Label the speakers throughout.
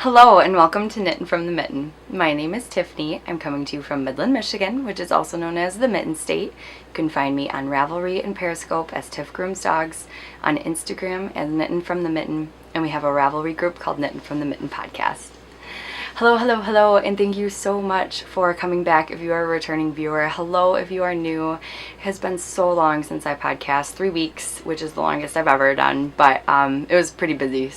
Speaker 1: Hello and welcome to Knittin from the Mitten. My name is Tiffany. I'm coming to you from Midland, Michigan, which is also known as the Mitten State. You can find me on Ravelry and Periscope as Tiff Grooms Dogs, on Instagram as Knittin from the Mitten, and we have a Ravelry group called Knittin from the Mitten Podcast. Hello, hello, hello, and thank you so much for coming back if you are a returning viewer. Hello if you are new. It has been so long since I podcast, 3 weeks, which is the longest I've ever done, but it was pretty busy,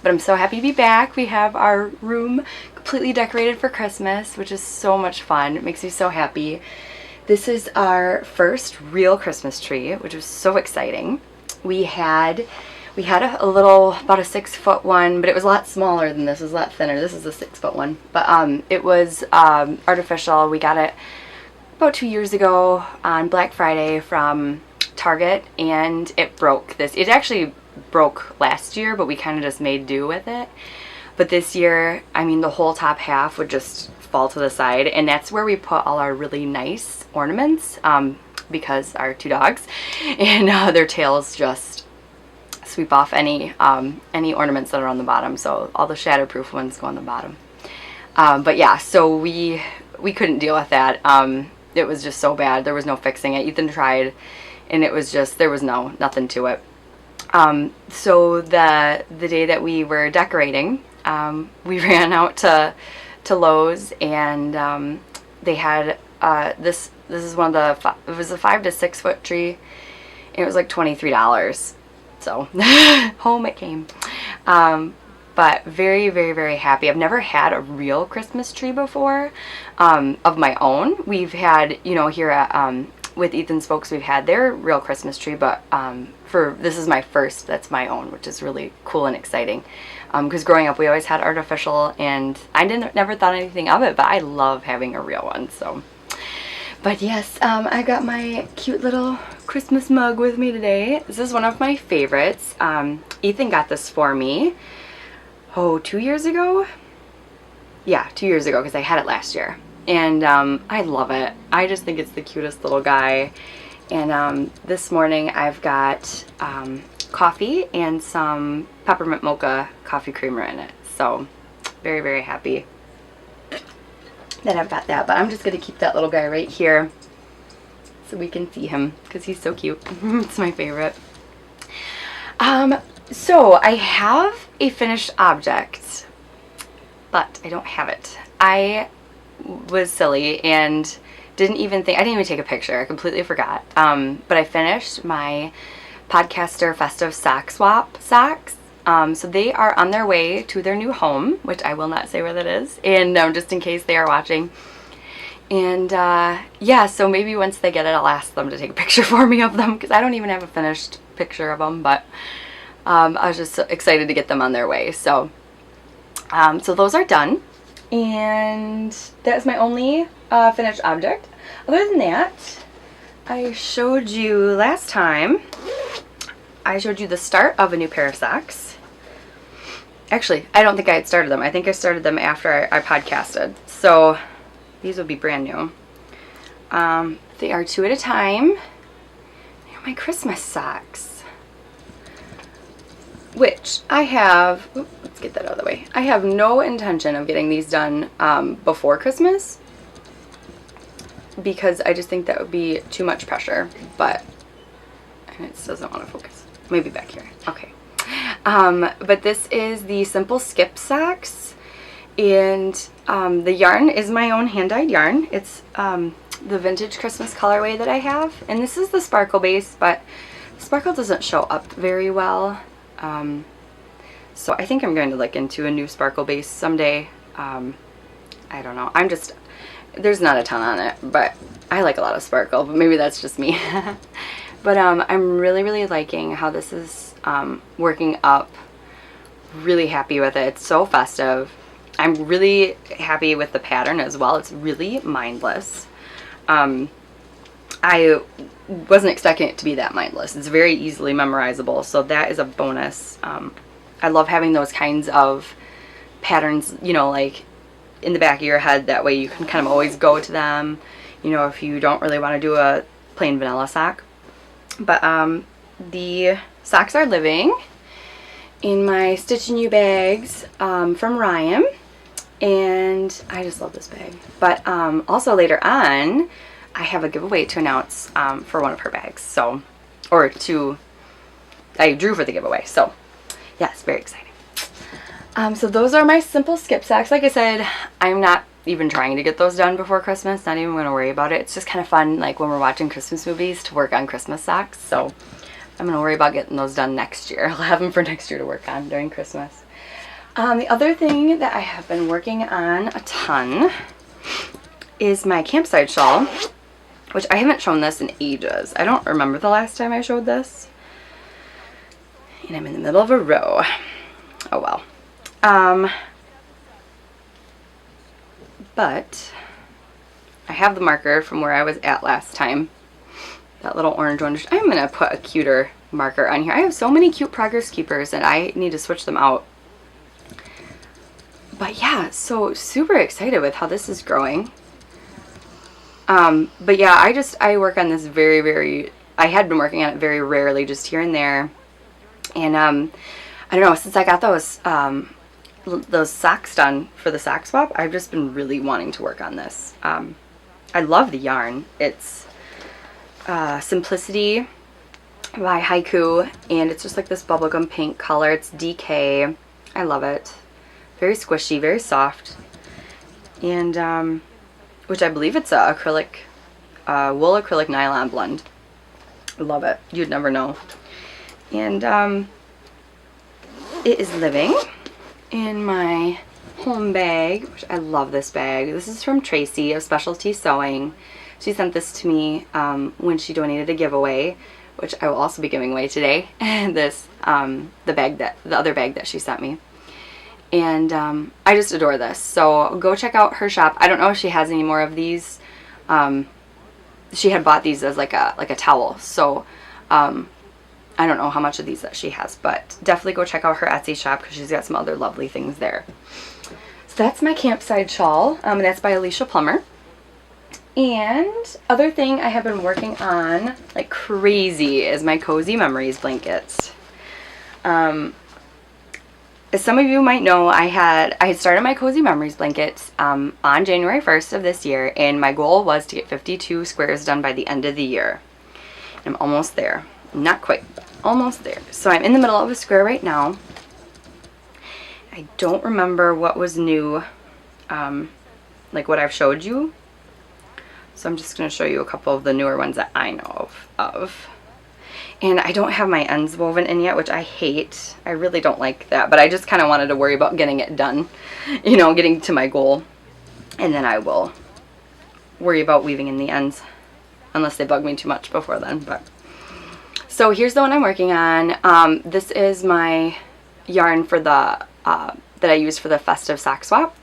Speaker 1: but I'm so happy to be back. We have our room completely decorated for Christmas, which is so much fun. It makes me so happy. This is our first real Christmas tree, which was so exciting. We had a little, about a 6-foot one, but it was a lot smaller than this. It was a lot thinner. This is a 6-foot one, but it was artificial. We got it about 2 years ago on Black Friday from Target, and it broke. It actually broke last year, but we kind of just made do with it. But this year, I mean, the whole top half would just fall to the side, and that's where we put all our really nice ornaments, because our 2 dogs and their tails just sweep off any ornaments that are on the bottom. So all the shatterproof ones go on the bottom. But yeah, so we couldn't deal with that. It was just so bad. There was no fixing it. Ethan tried, and it was just, there was nothing to it. So the day that we were decorating, we ran out to Lowe's, and they had this is one of the, it was a 5 to 6 foot tree, and it was like $23. So home it came. But very, very, very happy. I've never had a real Christmas tree before, of my own. We've had, here at with Ethan's folks, we've had their real Christmas tree, but this is my first that's my own, which is really cool and exciting. Because growing up, we always had artificial, and I never thought anything of it, but I love having a real one. So, but yes, I got my cute little Christmas mug with me today. This is one of my favorites. Ethan got this for me, 2 years ago? Yeah, 2 years ago, because I had it last year. And I love it. I just think it's the cutest little guy. And this morning I've got coffee and some peppermint mocha coffee creamer in it. So very, very happy that I've got that. But I'm just going to keep that little guy right here so we can see him, because he's so cute. It's my favorite. So I have a finished object, but I don't have it. I was silly and didn't even take a picture. I completely forgot. But I finished my Podcaster Festive sock swap socks. So they are on their way to their new home, which I will not say where that is, and just in case they are watching. And yeah, so maybe once they get it, I'll ask them to take a picture for me of them, because I don't even have a finished picture of them, but I was just so excited to get them on their way. So so those are done. And that's my only finished object. Other than that, I showed you last time, I showed you the start of a new pair of socks. Actually, I don't think I had started them. I think I started them after I podcasted. So these will be brand new. They are 2 at a time. They're my Christmas socks, which I have, let's get that out of the way. I have no intention of getting these done before Christmas, because I just think that would be too much pressure, but it doesn't want to focus. Maybe back here. Okay. But this is the Simple Skip socks, and the yarn is my own hand-dyed yarn. It's the vintage Christmas colorway that I have, and this is the sparkle base, but the sparkle doesn't show up very well. So I think I'm going to look into a new sparkle base someday. I don't know. There's not a ton on it, but I like a lot of sparkle, but maybe that's just me. But I'm really, really liking how this is working up. Really happy with it. It's so festive. I'm really happy with the pattern as well. It's really mindless. I wasn't expecting it to be that mindless. It's very easily memorizable, so that is a bonus. I love having those kinds of patterns, like in the back of your head. That way you can kind of always go to them, if you don't really want to do a plain vanilla sock. But the socks are living, in my Stitching You bags from Ryan. And I just love this bag. But also later on, I have a giveaway to announce for one of her bags. So, I drew for the giveaway. So, yes, very exciting. So those are my simple skip sacks. Like I said, I'm not even trying to get those done before Christmas. Not even going to worry about it. It's just kind of fun, like when we're watching Christmas movies, to work on Christmas socks. So I'm going to worry about getting those done next year. I'll have them for next year to work on during Christmas. The other thing that I have been working on a ton is my campsite shawl, which I haven't shown this in ages. I don't remember the last time I showed this. And I'm in the middle of a row. Oh well. But I have the marker from where I was at last time. That little orange one. I'm going to put a cuter marker on here. I have so many cute progress keepers and I need to switch them out. But yeah, so super excited with how this is growing. But yeah, I work on this I had been working on it very rarely, just here and there. And I don't know, since I got those socks done for the sock swap, I've just been really wanting to work on this. I love the yarn. It's Simplicity by Haiku, and it's just like this bubblegum pink color. It's DK. I love it. Very squishy, very soft, and which I believe it's a acrylic, wool acrylic nylon blend. I love it. You'd never know. And it is living in my home bag, which I love this bag. This is from Tracy of Specialty Sewing. She sent this to me when she donated a giveaway, which I will also be giving away today. This the other bag that she sent me. And I just adore this. So go check out her shop. I don't know if she has any more of these. She had bought these as like a towel. So I don't know how much of these that she has, but definitely go check out her Etsy shop because she's got some other lovely things there. So that's my campsite shawl. And that's by Alicia Plummer. And other thing I have been working on like crazy is my Cozy Memories blankets. As some of you might know, I had started my Cozy Memories blankets on January 1st of this year, and my goal was to get 52 squares done by the end of the year. I'm almost there. Not quite, but almost there. So I'm in the middle of a square right now. I don't remember what was new, like what I've showed you. So I'm just going to show you a couple of the newer ones that I know of. And I don't have my ends woven in yet, which I hate. I really don't like that. But I just kind of wanted to worry about getting it done. You know, getting to my goal. And then I will worry about weaving in the ends. Unless they bug me too much before then. But so here's the one I'm working on. This is my yarn for the that I use for the festive sock swap.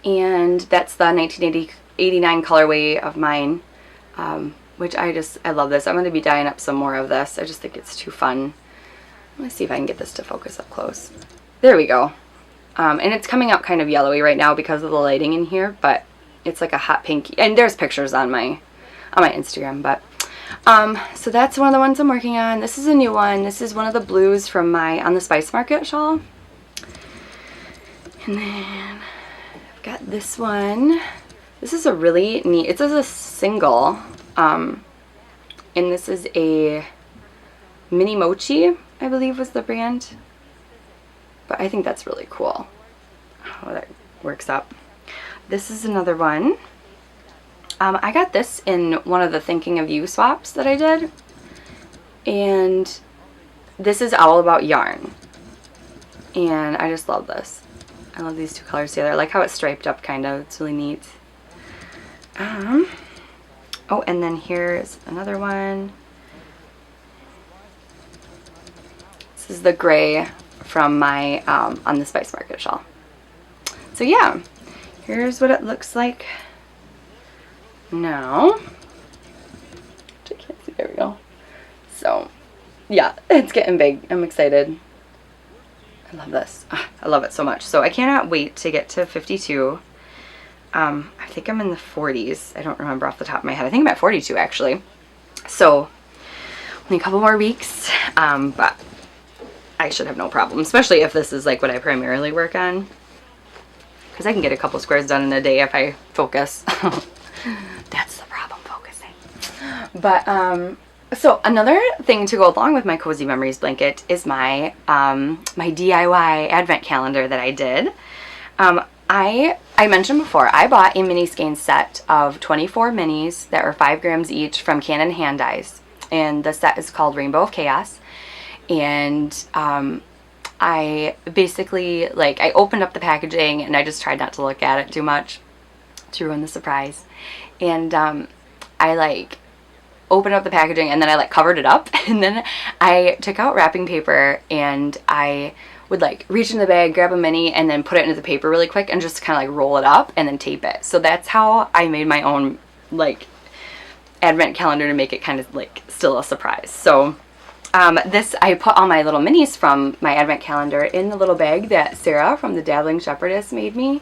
Speaker 1: And that's the 1989 colorway of mine. Which I love this. I'm going to be dyeing up some more of this. I just think it's too fun. Let's see if I can get this to focus up close. There we go. And it's coming out kind of yellowy right now because of the lighting in here, but it's like a hot pink. And there's pictures on my Instagram, but so that's one of the ones I'm working on. This is a new one. This is one of the blues from my On the Spice Market shawl. And then I've got this one. This is a really neat, it's a single. And this is a Mini Mochi, I believe was the brand. But I think that's really cool how that works up. This is another one. I got this in one of the Thinking of You swaps that I did. And this is all about yarn. And I just love this. I love these two colors together. I like how it's striped up kind of. It's really neat. Oh, and then here's another one. This is the gray from my On the Spice Market shawl. So yeah, here's what it looks like now. I can't see, there we go. So yeah, it's getting big. I'm excited. I love this. I love it so much. So I cannot wait to get to 52. I think I'm in the 40s. I don't remember off the top of my head. I think I'm at 42 actually. So only a couple more weeks. But I should have no problem, especially if this is like what I primarily work on, because I can get a couple squares done in a day if I focus. That's the problem, focusing. But so another thing to go along with my Cozy Memories blanket is my my DIY advent calendar that I did. I mentioned before, I bought a mini skein set of 24 minis that are 5 grams each from Canon hand dyes, and the set is called Rainbow of Chaos. And I basically, like, I opened up the packaging and I just tried not to look at it too much to ruin the surprise. And I like opened up the packaging and then I like covered it up, and then I took out wrapping paper and I would like reach in the bag, grab a mini, and then put it into the paper really quick and just kind of like roll it up and then tape it. So that's how I made my own like advent calendar to make it kind of like still a surprise. So this, I put all my little minis from my advent calendar in the little bag that Sarah from the Dabbling Shepherdess made me.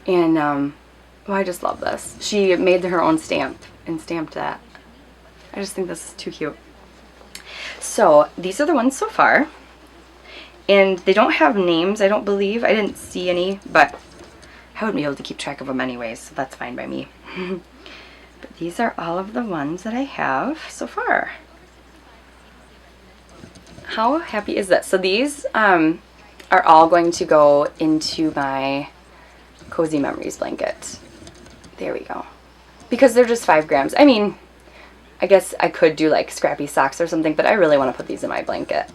Speaker 1: And well, I just love this. She made her own stamp and stamped that. I just think this is too cute. So these are the ones so far. And they don't have names, I don't believe. I didn't see any, but I wouldn't be able to keep track of them anyways, so that's fine by me. But these are all of the ones that I have so far. How happy is that? So these are all going to go into my Cozy Memories blanket. There we go. Because they're just 5 grams. I mean, I guess I could do like scrappy socks or something, but I really want to put these in my blanket.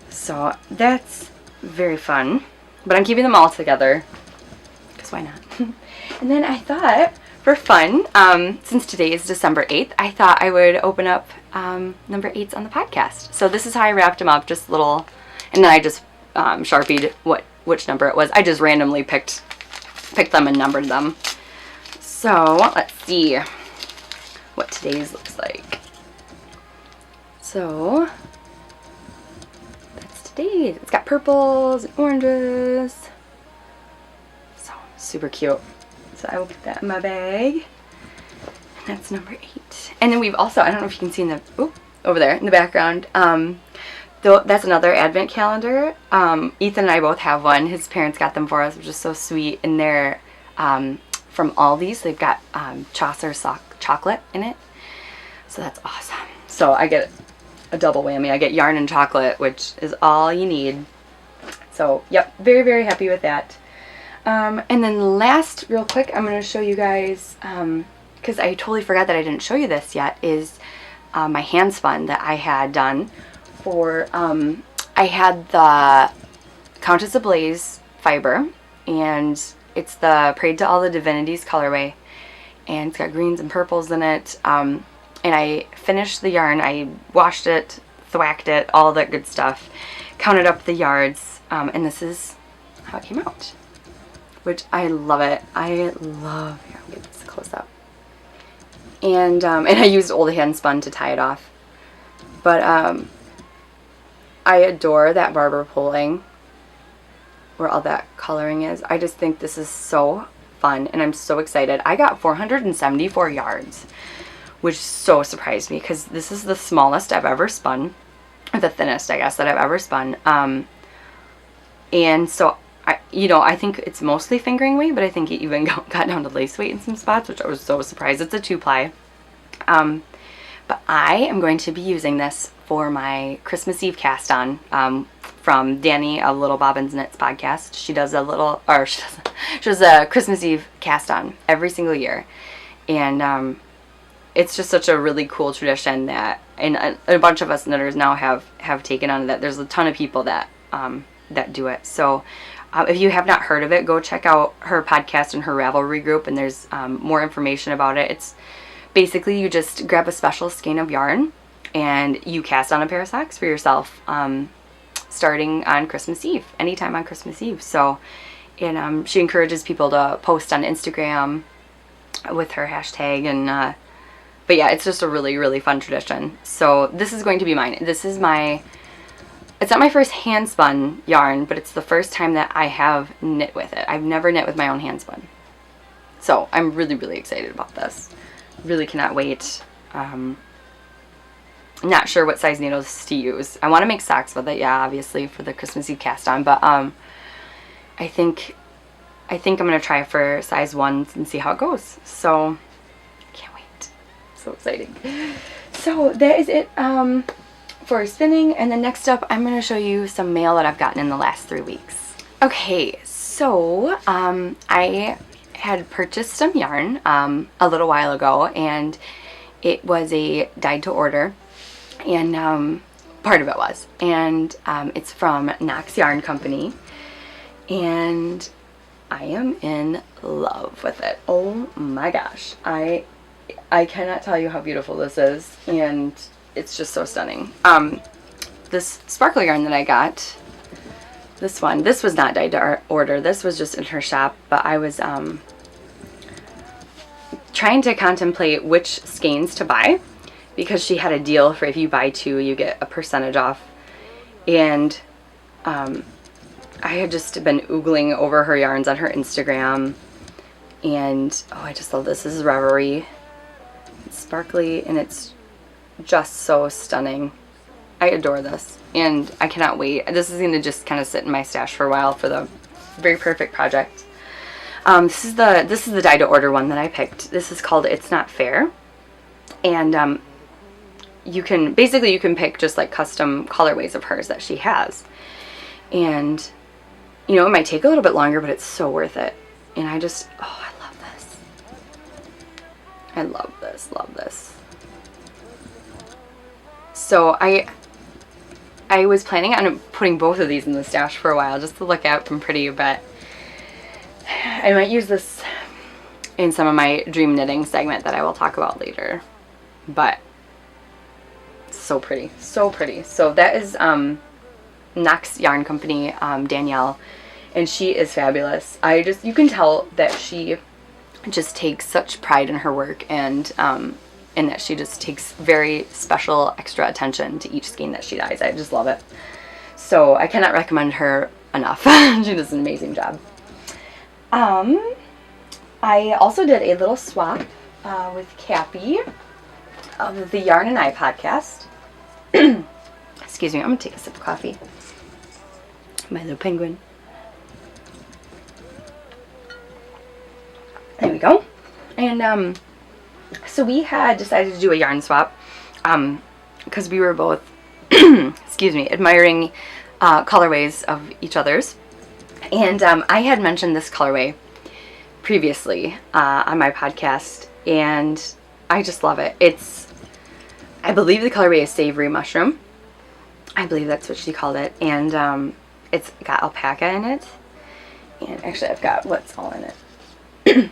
Speaker 1: So that's very fun, but I'm keeping them all together because why not? And then I thought, for fun, since today is December 8th, I thought I would open up number 8s on the podcast. So this is how I wrapped them up, just little, and then I just Sharpied which number it was. I just randomly picked them and numbered them. So let's see what today's looks like. So that's today's. It's got purples and oranges. So super cute. So I will put that in my bag. And that's number 8. And then we've also, I don't know if you can see in the, over there in the background, that's another advent calendar. Ethan and I both have one. His parents got them for us, which is so sweet. And they're from Aldi's. They've got Chaucer chocolate in it. So that's awesome. So I get a double whammy. I get yarn and chocolate, which is all you need. So, yep, very, very happy with that. And then last, real quick, I'm going to show you guys, because I totally forgot that I didn't show you this yet, is my hand-spun that I had done for, I had the Countess Ablaze fiber, and it's the Prayed to All the Divinities colorway, and it's got greens and purples in it, and I finished the yarn. I washed it, thwacked it, all that good stuff, counted up the yards, and this is how it came out, which I love it. I love, here, I'll get this close up. And I used old hand-spun to tie it off. But I adore that barber pulling where all that coloring is. I just think this is so fun, and I'm so excited. I got 474 yards, which so surprised me because this is the smallest I've ever spun, or the thinnest, I guess, that I've ever spun. And so I think it's mostly fingering weight, but I think it even got down to lace weight in some spots, which I was so surprised. It's a 2-ply. But I am going to be using this for my Christmas Eve cast on from Danny of Little Bobbins Knits podcast. She does she does a Christmas Eve cast on every single year. And it's just such a really cool tradition that, and a bunch of us knitters now have taken on that. There's a ton of people that do it. So if you have not heard of it, go check out her podcast and her Ravelry group, and there's more information about it. It's basically you just grab a special skein of yarn and you cast on a pair of socks for yourself starting on Christmas Eve, anytime on Christmas Eve. So, and she encourages people to post on Instagram with her hashtag, and but yeah, it's just a really, really fun tradition. So this is going to be mine. This is it's not my first hand-spun yarn, but it's the first time that I have knit with it. I've never knit with my own hand-spun. So I'm really, really excited about this. Really cannot wait. Not sure what size needles to use. I want to make socks with it, yeah, obviously, for the Christmas Eve cast on, but I think I'm going to try for size 1 and see how it goes. So, can't wait. So exciting. So, that is it for spinning. And then next up, I'm going to show you some mail that I've gotten in the last 3 weeks. Okay, so I had purchased some yarn a little while ago, and it was a dyed to order. And part of it was. And it's from Knox Yarn Company. And I am in love with it. Oh my gosh. I cannot tell you how beautiful this is. And it's just so stunning. This sparkle yarn that I got, this was not dyed to order. This was just in her shop. But I was trying to contemplate which skeins to buy, because she had a deal for if you buy 2, you get a percentage off. And I had just been oogling over her yarns on her Instagram. And, oh, I just love this. This is Reverie. It's sparkly, and it's just so stunning. I adore this. And I cannot wait. This is going to just kind of sit in my stash for a while for the very perfect project. This is the dyed to order one that I picked. This is called It's Not Fair. And you can pick just like custom colorways of hers that she has. And, you know, it might take a little bit longer, but it's so worth it. And I just, oh, I love this. I love this, love this. So I was planning on putting both of these in the stash for a while just to look out and pretty, but I might use this in some of my dream knitting segment that I will talk about later. But so pretty, so pretty. So that is Knox Yarn Company, Danielle, and she is fabulous. You can tell that she just takes such pride in her work, and that she just takes very special extra attention to each skein that she dyes. I just love it. So I cannot recommend her enough. She does an amazing job. I also did a little swap with Cappy of the Yarn and I podcast. Excuse me, I'm going to take a sip of coffee. My little penguin. There we go. And so we had decided to do a yarn swap because we were both, excuse me, admiring colorways of each other's. And I had mentioned this colorway previously on my podcast, and I just love it. I believe the colorway is Savory Mushroom. I believe that's what she called it. And it's got alpaca in it. And actually, I've got what's all in it.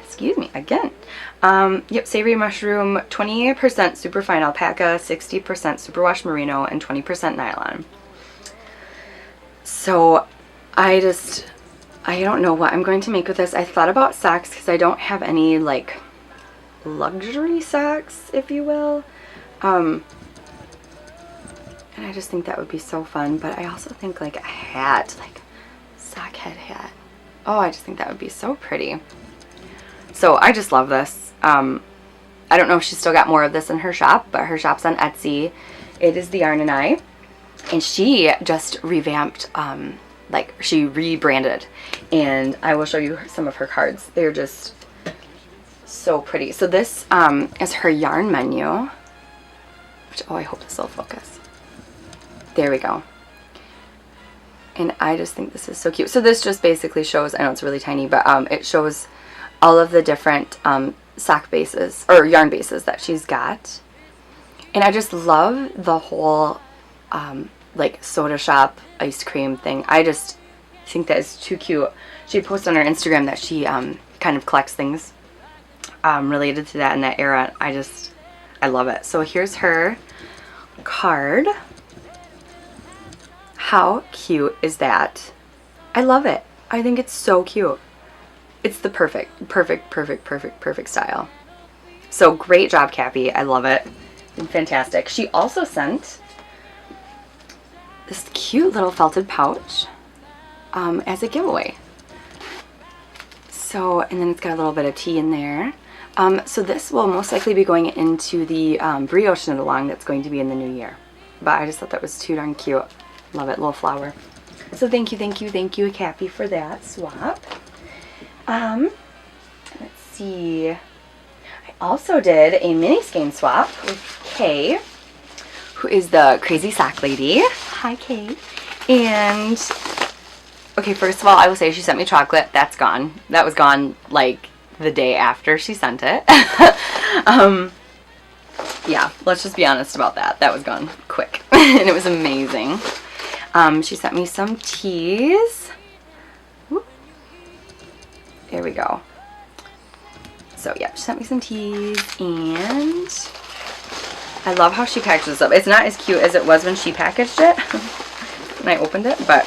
Speaker 1: Excuse me, again. Yep, Savory Mushroom, 28% superfine alpaca, 60% superwash merino, and 20% nylon. So I don't know what I'm going to make with this. I thought about socks because I don't have any, like, luxury socks, if you will. And I just think that would be so fun. But I also think, like, a hat, like sock head hat. Oh, I just think that would be so pretty. So I just love this. I don't know if she's still got more of this in her shop, but her shop's on Etsy. It is the Yarn and I. And she just revamped, like, she rebranded. And I will show you some of her cards. They're just so pretty. So this is her yarn menu. Which, oh, I hope this will focus. There we go. And I just think this is so cute. So this just basically shows, I know it's really tiny, but it shows all of the different sock bases, or yarn bases that she's got. And I just love the whole, like, soda shop ice cream thing. I just think that is too cute. She posted on her Instagram that she kind of collects things related to that in that era. I love it. So here's her card. How cute is that? I love it. I think it's so cute. It's the perfect style. So great job, Cappy. I love it. Fantastic. She also sent this cute little felted pouch as a giveaway. So, and then it's got a little bit of tea in there. So this will most likely be going into the brioche knit along that's going to be in the new year. But I just thought that was too darn cute. Love it, little flower. So thank you, Cappy, for that swap. Let's see. I also did a mini skein swap with Kay, who is the crazy sock lady. Hi, Kay. And okay, first of all, I will say she sent me chocolate. That's gone. That was gone like the day after she sent it. Yeah, let's just be honest about that. That was gone quick. And it was amazing. She sent me some teas. Whoop. There we go. So yeah, she sent me some teas, and I love how she packages up. It's not as cute as it was when she packaged it when I opened it, but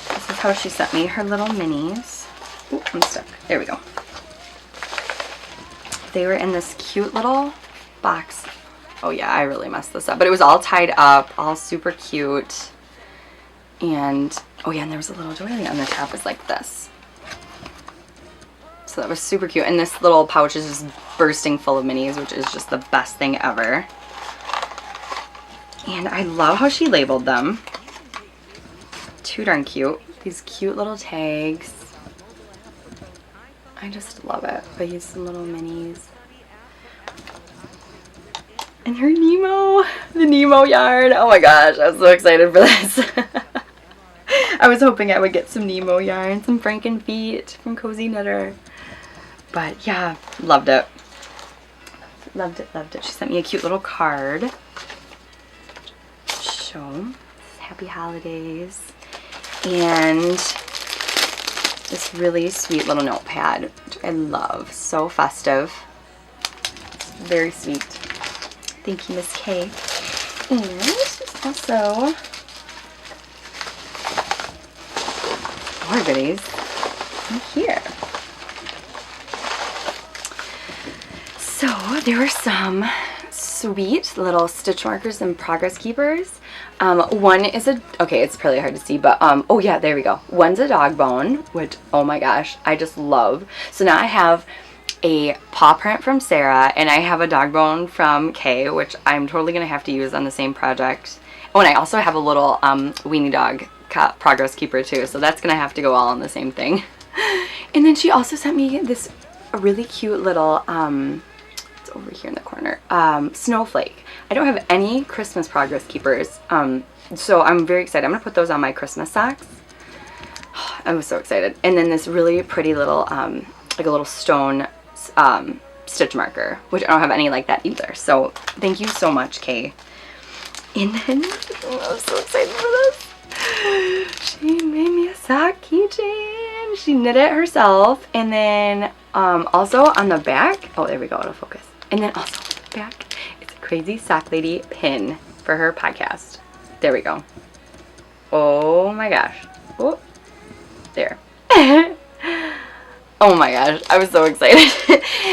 Speaker 1: this is how she sent me her little minis. Ooh, I'm stuck. There we go. They were in this cute little box. Oh yeah, I really messed this up. But it was all tied up, all super cute. And, oh yeah, and there was a little doily on the top. It's like this. So that was super cute. And this little pouch is just bursting full of minis, which is just the best thing ever. And I love how she labeled them. Too darn cute. These cute little tags. I just love it. I used some little minis. And her Nemo, the Nemo yarn. Oh my gosh, I was so excited for this. I was hoping I would get some Nemo yarn, some Frankenfeet from Cozy Knitter. But yeah, loved it. Loved it, loved it. She sent me a cute little card. Show happy holidays. And this really sweet little notepad, which I love. So festive. It's very sweet. Thank you, Miss K. And there's also more goodies in here. So there were some sweet little stitch markers and progress keepers. One is okay, it's probably hard to see, but oh yeah, there we go. One's a dog bone, which, oh my gosh, I just love. So now I have a paw print from Sarah, and I have a dog bone from Kay, which I'm totally gonna have to use on the same project. Oh, and I also have a little weenie dog progress keeper too, so that's gonna have to go all on the same thing. And then she also sent me this really cute little it's over here in the corner, snowflake. I don't have any Christmas progress keepers, so I'm very excited. I'm gonna put those on my Christmas socks. I'm so excited. And then this really pretty little like a little stone stitch marker, which I don't have any like that either. So thank you so much, Kay. And then I'm so excited for this. She made me a sock keychain. She knit it herself, and then also on the back, oh there we go, it'll focus. And then also on the back, it's a crazy sock lady pin for her podcast. There we go. Oh my gosh. Oh, there. Oh my gosh, I was so excited.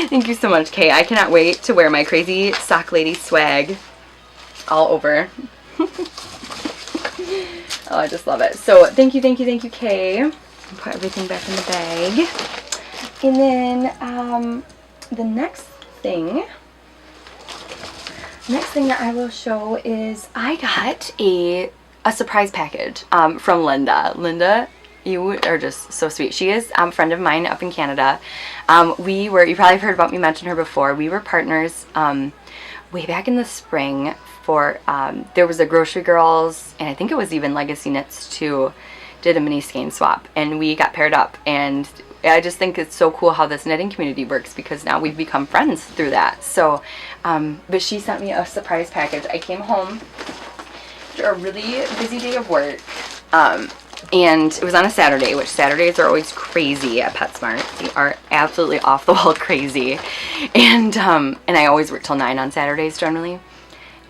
Speaker 1: Thank you so much, Kay. I cannot wait to wear my crazy sock lady swag all over. Oh, I just love it. So thank you, Kay. Put everything back in the bag. And then the next thing that I will show is I got a surprise package from Linda. Linda, you are just so sweet. She is a friend of mine up in Canada. You probably have heard about me mention her before. We were partners way back in the spring for, there was a Grocery Girls, and I think it was even Legacy Knits too, did a mini skein swap, and we got paired up. And I just think it's so cool how this knitting community works, because now we've become friends through that. So, but she sent me a surprise package. I came home after a really busy day of work, and it was on a Saturday, which Saturdays are always crazy at PetSmart. They are absolutely off the wall crazy. And I always work till 9 on Saturdays generally.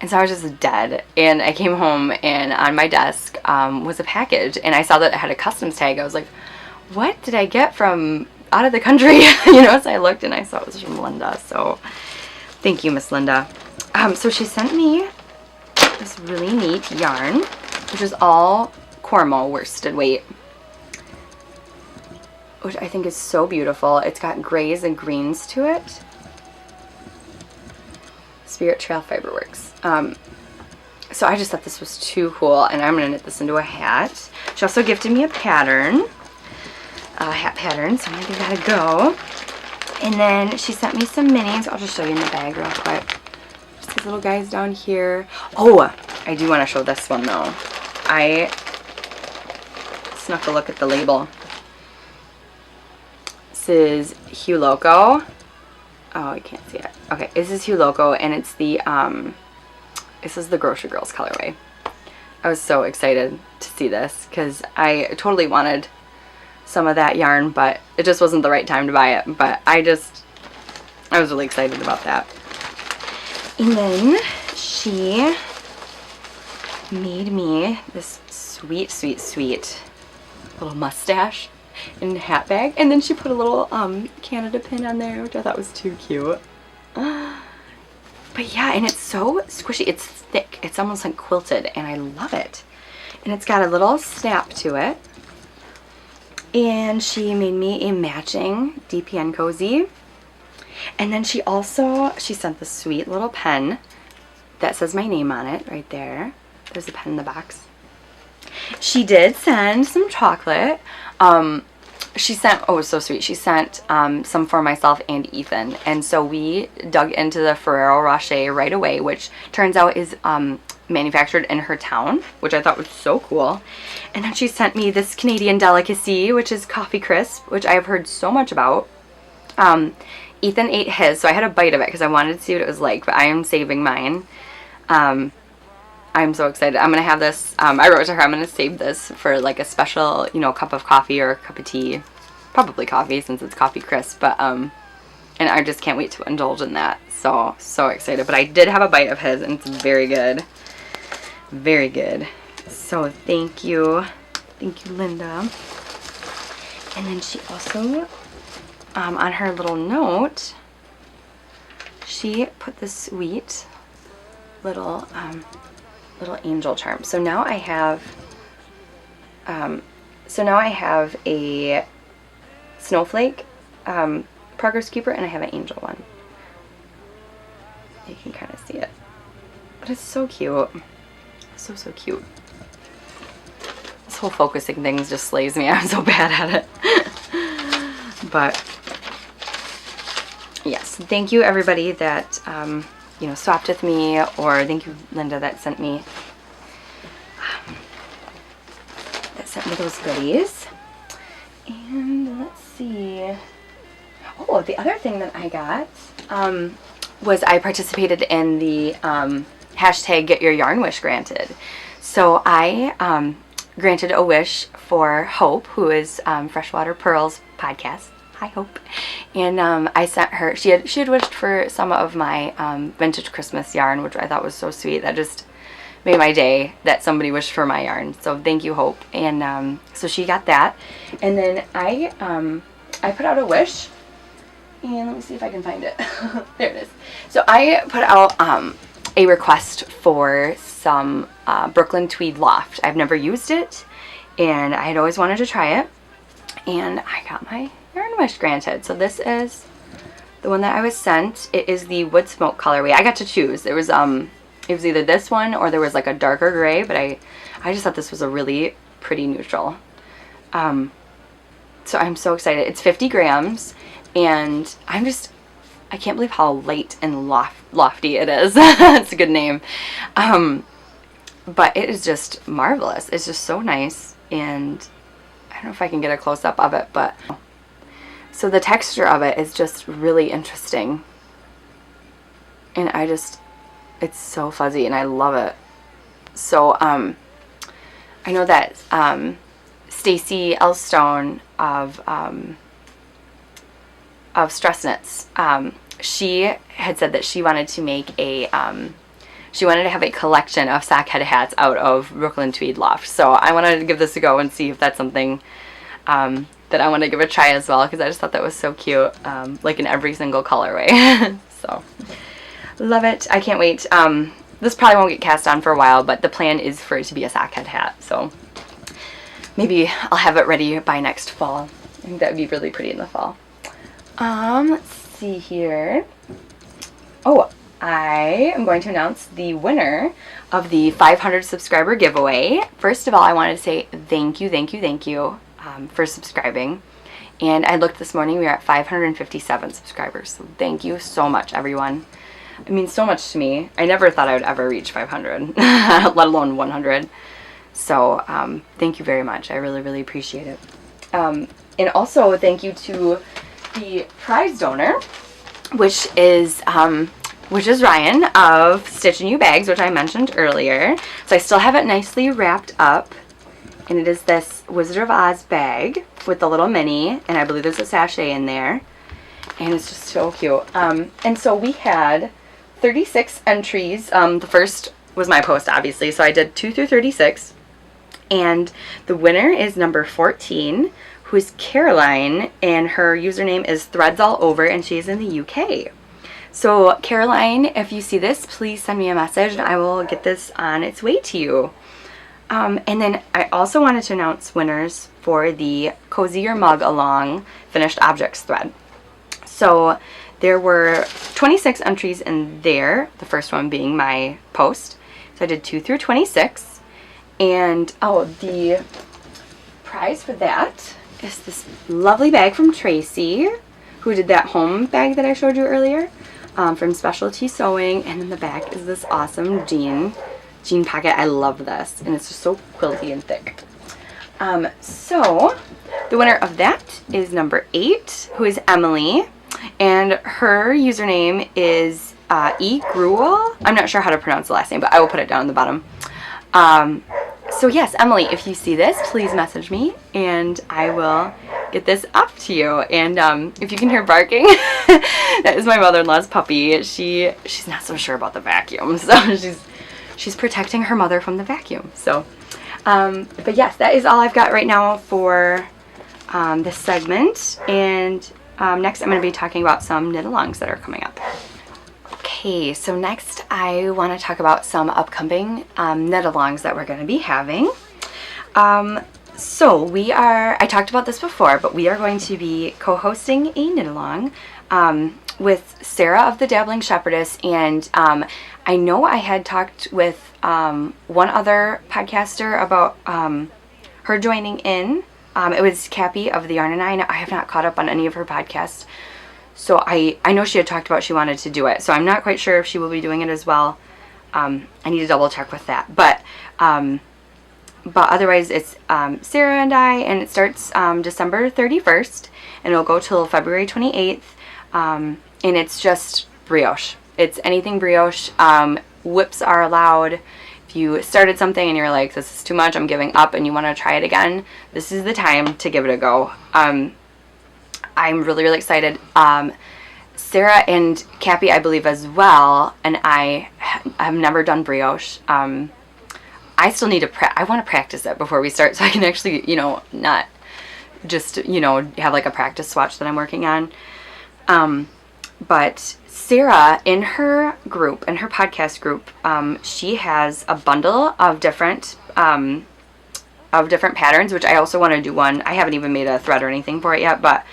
Speaker 1: And so I was just dead. And I came home, and on my desk was a package, and I saw that it had a customs tag. I was like, what did I get from out of the country? You know, so I looked and I saw it was from Linda. So thank you, Miss Linda. So she sent me this really neat yarn, which is all Cormo worsted weight. which I think is so beautiful. It's got grays and greens to it. Spirit Trail Fiberworks. So I just thought this was too cool, and I'm going to knit this into a hat. She also gifted me a pattern, a hat pattern, so I'm going to give that a go. And then she sent me some minis. I'll just show you in the bag real quick. Just these little guys down here. Oh, I do want to show this one though. I snuck a look at the label. This is Hue Loco. Oh, you can't see it. Okay, this is Hue Loco, and it's the this is the Grocery Girls colorway. I was so excited to see this because I totally wanted some of that yarn, but it just wasn't the right time to buy it. But I was really excited about that. And then she made me this sweet, sweet, sweet little mustache in a hat bag, and then she put a little Canada pin on there, which I thought was too cute. But yeah, and it's so squishy. It's thick. It's almost like quilted, and I love it. And it's got a little snap to it. And she made me a matching DPN cozy. And then she sent this sweet little pen that says my name on it right there. There's a pen in the box. She did send some chocolate. She sent, oh, it was so sweet. She sent some for myself and Ethan. And so we dug into the Ferrero Rocher right away, which turns out is manufactured in her town, which I thought was so cool. And then she sent me this Canadian delicacy, which is Coffee Crisp, which I have heard so much about. Ethan ate his, so I had a bite of it because I wanted to see what it was like, but I am saving mine. I'm so excited. I'm going to have this, I wrote to her, I'm going to save this for like a special, you know, cup of coffee or a cup of tea. Probably coffee since it's Coffee Crisp, but, and I just can't wait to indulge in that. So, so excited. But I did have a bite of his, and it's very good. Very good. So thank you. Thank you, Linda. And then she also, on her little note, she put this sweet little, little angel charm. So now I have, a snowflake progress keeper, and I have an angel one. You can kind of see it, but it's so cute. So, so cute. This whole focusing thing just slays me. I'm so bad at it. But yes, thank you everybody that you know, swapped with me, or thank you Linda that sent me those goodies. And let's see. Oh, the other thing that I got was I participated in the hashtag Get Your Yarn Wish Granted. So I granted a wish for Hope, who is Freshwater Pearls podcast. Hi, Hope. And I sent her, she had wished for some of my vintage Christmas yarn, which I thought was so sweet. That just made my day that somebody wished for my yarn. So thank you, Hope. And so she got that. And then I put out a wish, and let me see if I can find it. There it is. So I put out a request for some Brooklyn Tweed Loft. I've never used it, and I had always wanted to try it, and I got my yarn wish granted. So this is the one that I was sent. It is the Wood Smoke colorway. I got to choose. It was either this one or there was like a darker gray, but I just thought this was a really pretty neutral. So I'm so excited. It's 50 grams, and I can't believe how light and lofty it is. It's a good name. But it is just marvelous. It's just so nice, and I don't know if I can get a close-up of it, but so the texture of it is just really interesting, and it's so fuzzy, and I love it. So I know that Stacy Elstone of Stress Knits, she had said that she wanted to make she wanted to have a collection of sock head hats out of Brooklyn Tweed Loft. So I wanted to give this a go and see if that's something that I want to give a try as well, because I just thought that was so cute, like in every single colorway. So love it. I can't wait. This probably won't get cast on for a while, but the plan is for it to be a sock head hat. So maybe I'll have it ready by next fall. I think that would be really pretty in the fall. Let's see here. Oh, I am going to announce the winner of the 500 subscriber giveaway. First of all, I wanted to say thank you for subscribing. And I looked this morning, we are at 557 subscribers. So thank you so much, everyone. It means so much to me. I never thought I would ever reach 500, let alone 100. So thank you very much. I really appreciate it. And also thank you to the prize donor, which is Ryan of Stitch and You Bags, which I mentioned earlier. So I still have it nicely wrapped up. And it is this Wizard of Oz bag with the little mini, and I believe there's a sachet in there. And it's just so cute. And so we had 36 entries. The first was my post, obviously, so I did 2 through 36. And the winner is number 14, who is Caroline, and her username is Threads All Over, and she's in the UK. So Caroline, if you see this, please send me a message, and I will get this on its way to you. And then I also wanted to announce winners for the Cozy Your Mug Along Finished Objects thread. So there were 26 entries in there, the first one being my post. So I did 2 through 26. And, the prize for that is this lovely bag from Tracy, who did that home bag that I showed you earlier, from Specialty Sewing. And then the back is this awesome jean pocket. I love this, and it's just so quilty and thick. So the winner of that is number 8, who is Emily, and her username is egruel. I'm not sure how to pronounce the last name, but I will put it down on the bottom. So yes, Emily, if you see this, please message me, and I will get this up to you. And if you can hear barking, that is my mother-in-law's puppy. She's not so sure about the vacuum, so she's protecting her mother from the vacuum. So, but yes, that is all I've got right now for this segment. And next I'm going to be talking about some knit-alongs that are coming up. Okay, so next I want to talk about some upcoming knit-alongs that we're going to be having. So I talked about this before, but we are going to be co-hosting a knit-along with Sarah of the Dabbling Shepherdess, and I know I had talked with one other podcaster about her joining in. It was Cappy of the Yarn and I have not caught up on any of her podcasts, so I know she had talked about she wanted to do it, so I'm not quite sure if she will be doing it as well. I need to double check with that, but otherwise it's Sarah and I, and it starts December 31st, and it'll go till February 28th. And it's just brioche. It's anything brioche. Whips are allowed. If you started something and you're like, this is too much, I'm giving up, and you want to try it again, this is the time to give it a go. I'm really excited. Sarah and Cappy, I believe, as well, and I have never done brioche. I still need to I want to practice it before we start, so I can actually, not just, have like a practice swatch that I'm working on. But Sarah, in her group, in her podcast group, she has a bundle of different patterns, which I also want to do one. I haven't even made a thread or anything for it yet, but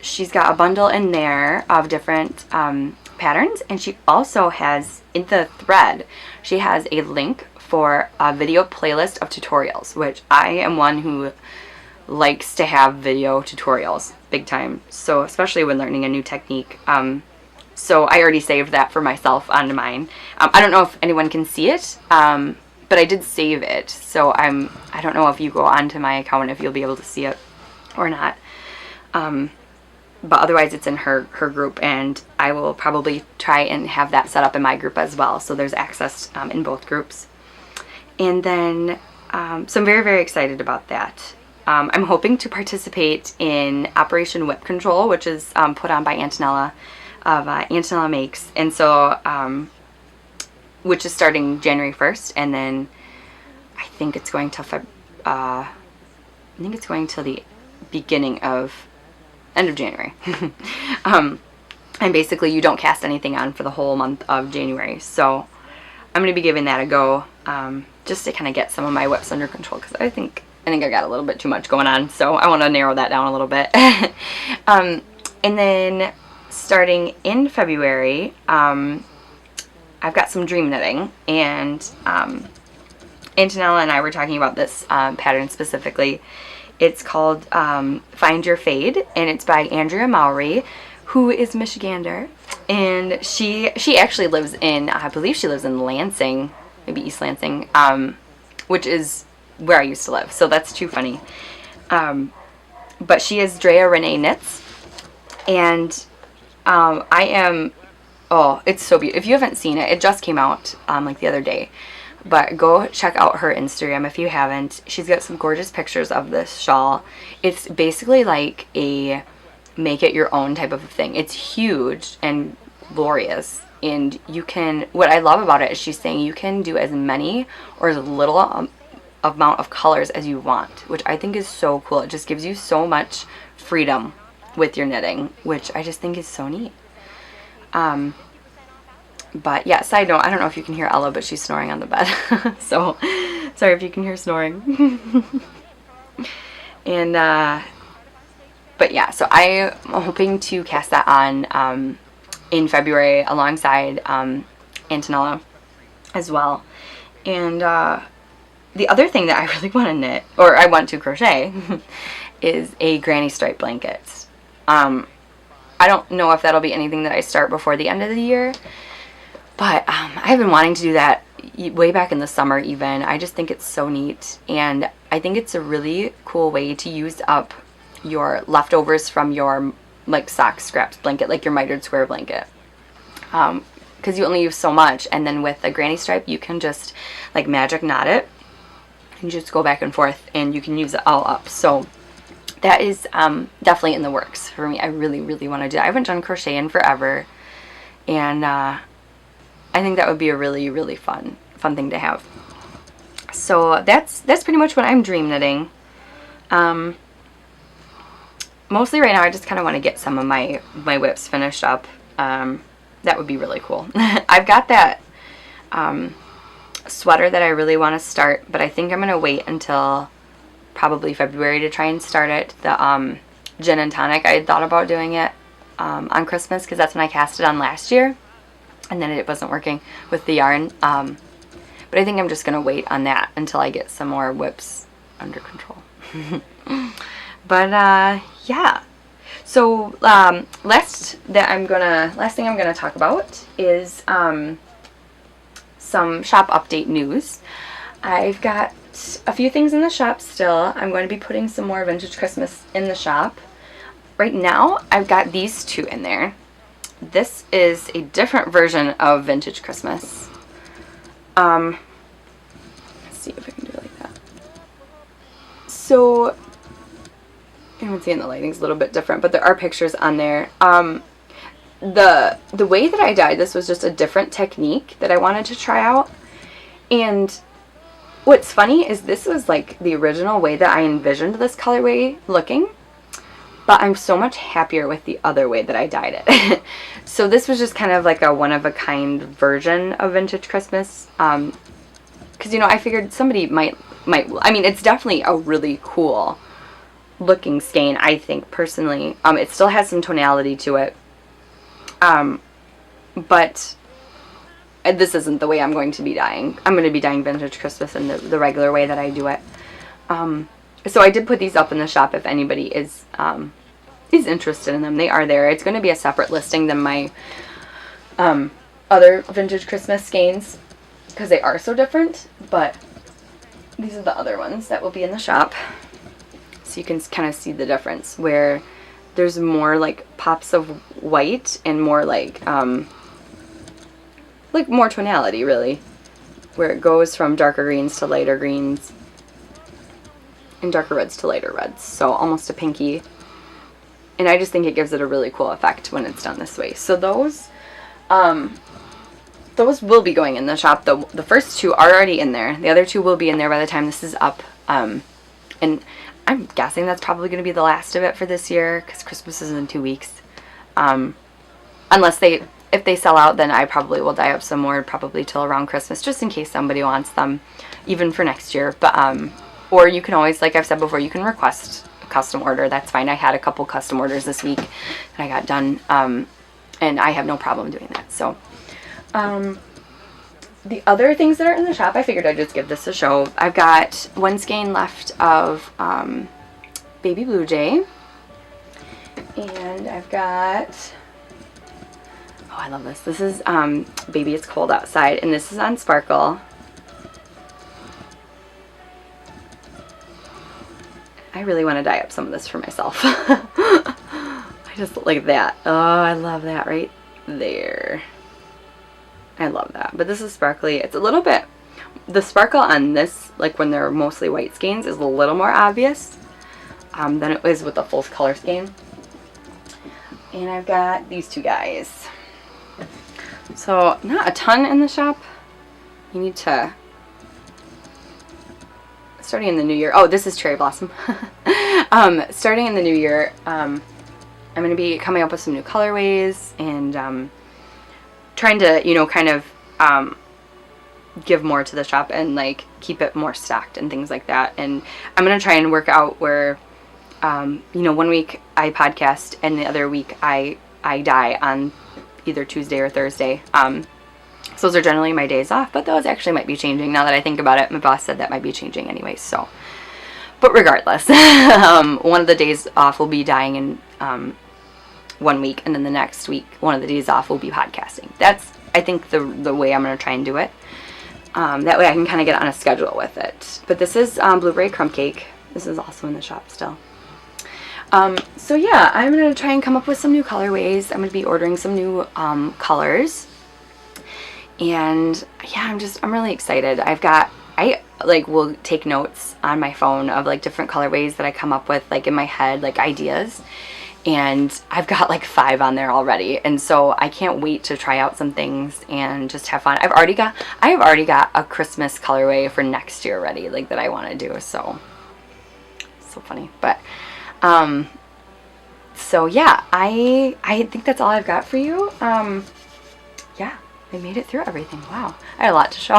Speaker 1: she's got a bundle in there of different patterns, and she also has, in the thread, she has a link for a video playlist of tutorials, which I am one who likes to have video tutorials big time, so especially when learning a new technique. So I already saved that for myself on mine. I don't know if anyone can see it, but I did save it, so I don't know if you go onto my account if you'll be able to see it or not. But otherwise it's in her group, and I will probably try and have that set up in my group as well, so there's access in both groups. And then so I'm very excited about that. I'm hoping to participate in Operation Whip Control, which is put on by Antonella of Antonella Makes, and so which is starting January 1st, and then I think it's going till the beginning of end of January. And basically you don't cast anything on for the whole month of January, so I'm going to be giving that a go, just to kind of get some of my whips under control, because I think I think I got a little bit too much going on, so I want to narrow that down a little bit. And then starting in February, I've got some dream knitting, and Antonella and I were talking about this pattern specifically. It's called Find Your Fade, and it's by Andrea Mowry, who is Michigander, and she actually lives in, I believe she lives in Lansing, maybe East Lansing, which is where I used to live, so that's too funny. But she is Drea Renee Knits, and it's so beautiful. If you haven't seen it, it just came out like the other day, but go check out her Instagram if you haven't. She's got some gorgeous pictures of this shawl. It's basically like a make it your own type of thing. It's huge and glorious, and you can, what I love about it is she's saying you can do as many or as little amount of colors as you want, which I think is so cool. It just gives you so much freedom with your knitting, which I just think is so neat. But yeah, side note, I don't know if you can hear Ella, but she's snoring on the bed. So sorry if you can hear snoring. And but yeah, so I'm hoping to cast that on in February alongside Antonella as well. And the other thing that I really want to knit, or I want to crochet, is a granny stripe blanket. I don't know if that'll be anything that I start before the end of the year, but I've been wanting to do that way back in the summer even. I just think it's so neat, and I think it's a really cool way to use up your leftovers from your like sock scraps blanket, like your mitered square blanket, because you only use so much, and then with a granny stripe you can just like magic knot it and just go back and forth, and you can use it all up. So that is definitely in the works for me. I really want to do that. I haven't done crochet in forever, and I think that would be a really fun thing to have. So that's pretty much what I'm dream knitting. Mostly right now I just kind of want to get some of my whips finished up. That would be really cool. I've got that sweater that I really want to start, but I think I'm going to wait until probably February to try and start it. The gin and tonic, I had thought about doing it on Christmas, because that's when I cast it on last year, and then it wasn't working with the yarn. But I think I'm just going to wait on that until I get some more whips under control. But yeah. So last thing I'm gonna talk about is some shop update news. I've got a few things in the shop still. I'm going to be putting some more Vintage Christmas in the shop. Right now, I've got these two in there. This is a different version of Vintage Christmas. Let's see if I can do it like that. So I haven't seen the lighting's a little bit different, but there are pictures on there. The way that I dyed this was just a different technique that I wanted to try out. And what's funny is this was like the original way that I envisioned this colorway looking, but I'm so much happier with the other way that I dyed it. So this was just kind of like a one-of-a-kind version of Vintage Christmas. Because, you know, I figured somebody might, I mean, it's definitely a really cool looking skein, I think, personally. It still has some tonality to it. But this isn't the way I'm going to be dyeing. I'm going to be dyeing Vintage Christmas in the regular way that I do it. So I did put these up in the shop if anybody is interested in them. They are there. It's going to be a separate listing than my other Vintage Christmas skeins, because they are so different, but these are the other ones that will be in the shop. So you can kind of see the difference, where there's more like pops of white and more like more tonality, really, where it goes from darker greens to lighter greens and darker reds to lighter reds, so almost a pinky. And I just think it gives it a really cool effect when it's done this way. So those will be going in the shop. The first two are already in there. The other two will be in there by the time this is up. And I'm guessing that's probably going to be the last of it for this year, because Christmas is in 2 weeks. Unless if they sell out, then I probably will dye up some more, probably till around Christmas, just in case somebody wants them, even for next year. But or you can always, like I've said before, you can request a custom order. That's fine. I had a couple custom orders this week that I got done, and I have no problem doing that. So the other things that are in the shop, I figured I'd just give this a show. I've got one skein left of Baby Blue Jay, and I've got, oh, I love this. This is Baby It's Cold Outside, and this is on Sparkle. I really want to dye up some of this for myself. I just like that. Oh, I love that right there. I love that. But this is sparkly. It's a little bit, the sparkle on this, like when they're mostly white skeins, is a little more obvious than it is with the full color skein. And I've got these two guys. So not a ton in the shop. You need to, starting in the new year, oh, this is Cherry Blossom. Starting in the new year, I'm going to be coming up with some new colorways and trying to, you know, kind of give more to the shop and like keep it more stocked and things like that. And I'm going to try and work out where, you know, one week I podcast and the other week I dye on either Tuesday or Thursday. So those are generally my days off, but those actually might be changing now that I think about it. My boss said that might be changing anyway, so. But regardless, one of the days off will be dyeing in 1 week, and then the next week, one of the days off will be podcasting. That's, I think, the way I'm going to try and do it. That way I can kind of get on a schedule with it. But this is Blueberry Crumb Cake. This is also in the shop still. So yeah, I'm going to try and come up with some new colorways. I'm going to be ordering some new colors. And yeah, I'm really excited. I like will take notes on my phone of like different colorways that I come up with like in my head, like ideas. And I've got like 5 on there already. And so I can't wait to try out some things and just have fun. I have already got a Christmas colorway for next year ready, like that I want to do. So funny. But so yeah, I think that's all I've got for you. Yeah, I made it through everything. Wow, I had a lot to show.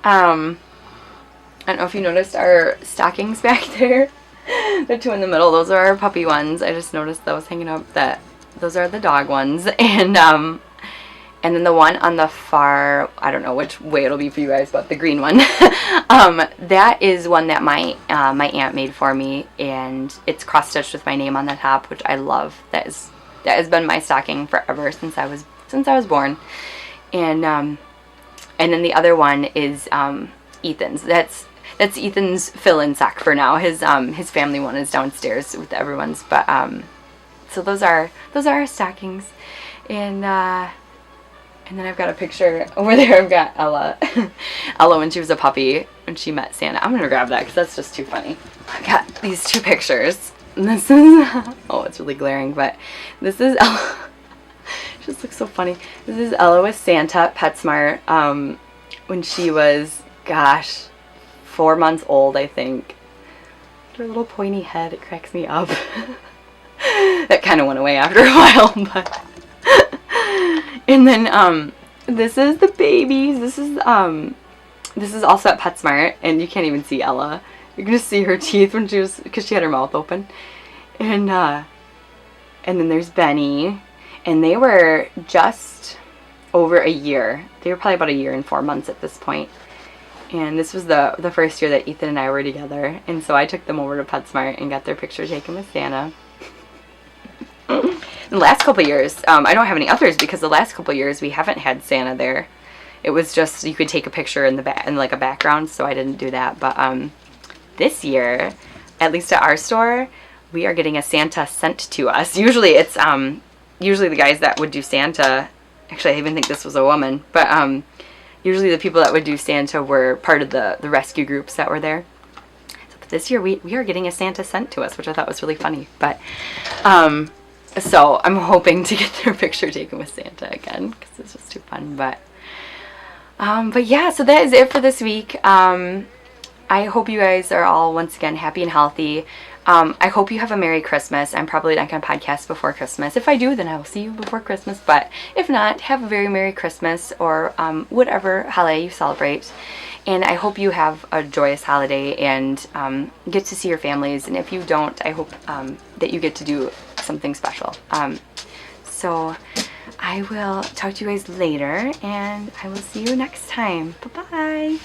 Speaker 1: I don't know if you noticed our stockings back there. The two in the middle, those are our puppy ones. I just noticed those hanging up, that those are the dog ones. And then the one on the far, I don't know which way it'll be for you guys, but the green one, that is one that my aunt made for me, and it's cross stitched with my name on the top, which I love. That has been my stocking forever since I was born. And then the other one is Ethan's. That's Ethan's fill-in sock for now. His family one is downstairs with everyone's. But so those are our stockings, and then I've got a picture over there. I've got Ella, Ella when she was a puppy when she met Santa. I'm gonna grab that because that's just too funny. I've got these 2 pictures. And this is oh, it's really glaring, but this is Ella. She just looks so funny. This is Ella with Santa at PetSmart when she was, gosh, 4 months old, I think. Her little pointy head, it cracks me up. That kind of went away after a while, but. And then this is the babies. This is also at PetSmart, and you can't even see Ella. You're gonna see her teeth when because she had her mouth open. And then there's Benny, and they were just over a year. They were probably about a year and 4 months at this point. And this was the first year that Ethan and I were together, and so I took them over to PetSmart and got their picture taken with Santa. The last couple years, I don't have any others because the last couple years we haven't had Santa there. It was just you could take a picture in like a background, so I didn't do that. But this year, at least at our store, we are getting a Santa sent to us. Usually it's usually the guys that would do Santa. Actually, I even think this was a woman, but usually the people that would do Santa were part of the rescue groups that were there. So this year we are getting a Santa sent to us, which I thought was really funny. But so I'm hoping to get their picture taken with Santa again because it's just too fun. But yeah, so that is it for this week. I hope you guys are all once again happy and healthy. I hope you have a Merry Christmas. I'm probably not going to podcast before Christmas. If I do, then I'll see you before Christmas. But if not, have a very Merry Christmas, or whatever holiday you celebrate. And I hope you have a joyous holiday and get to see your families. And if you don't, I hope that you get to do something special. So I will talk to you guys later, and I will see you next time. Bye-bye.